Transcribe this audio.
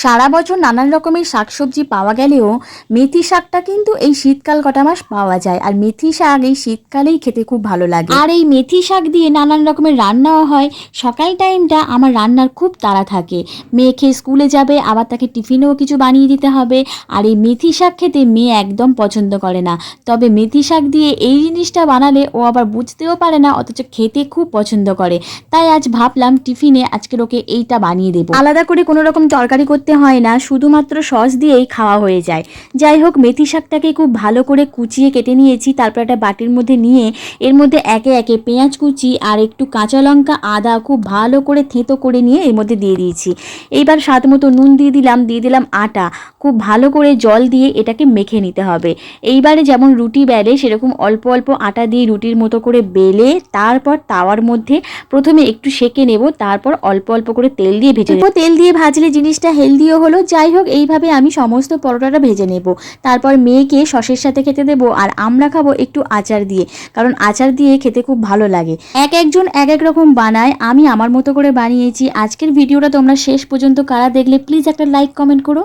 সারা বছর নানান রকমের শাকসবজি পাওয়া গেলেও মেথি শাকটা কিন্তু এই শীতকাল কটা মাস পাওয়া যায়। আর মেথি শাক এই শীতকালেই খেতে খুব ভালো লাগে। আর এই মেথি শাক দিয়ে নানান রকমের রান্নাও হয়। সকাল টাইমটা আমার রান্নার খুব তাড়া থাকে, মেয়ে খেয়ে স্কুলে যাবে, আবার তাকে টিফিনেও কিছু বানিয়ে দিতে হবে। আর এই মেথি শাক খেতে মেয়ে একদম পছন্দ করে না, তবে মেথি শাক দিয়ে এই জিনিসটা বানালে ও আবার বুঝতেও পারে না, অথচ খেতে খুব পছন্দ করে। তাই আজ ভাবলাম টিফিনে আজকের ওকে এইটা বানিয়ে দেবো। আলাদা করে কোনো রকম তরকারি করতে হয় না, শুধুমাত্র সস দিয়েই খাওয়া হয়ে যায়। যাই হোক, মেথি শাকটাকে খুব ভালো করে কুচিয়ে কেটে নিয়েছি। তারপর একটা বাটির মধ্যে নিয়ে এর মধ্যে একে একে পেঁয়াজ কুচি আর একটু কাঁচা লঙ্কা, আদা খুব ভালো করে থেঁতো করে নিয়ে এর মধ্যে দিয়ে দিয়েছি। এইবার স্বাদ মতো নুন দিয়ে দিলাম আটা। খুব ভালো করে জল দিয়ে এটাকে মেখে নিতে হবে। এইবারে যেমন রুটি বেলে সেরকম অল্প অল্প আটা দিয়ে রুটির মতো করে বেলে তারপর তাওয়ার মধ্যে প্রথমে একটু সেঁকে নেব, তারপর অল্প অল্প করে তেল দিয়ে ভেজে নেব। তেল দিয়ে ভাজলে জিনিসটা হেলদিও হলো। যাই হোক, এইভাবে আমি সমস্ত পরোটাটা ভেজে নেব। তারপর মেয়েকে সসের সাথে খেতে দেবো, আর আমরা খাবো একটু আচার দিয়ে, কারণ আচার দিয়ে খেতে খুব ভালো লাগে। এক একজন এক এক রকম বানায়, আমি আমার মতো করে বানিয়েছি। আজকের ভিডিওটা তোমরা শেষ পর্যন্ত কারা দেখলে প্লিজ একটা লাইক কমেন্ট করো।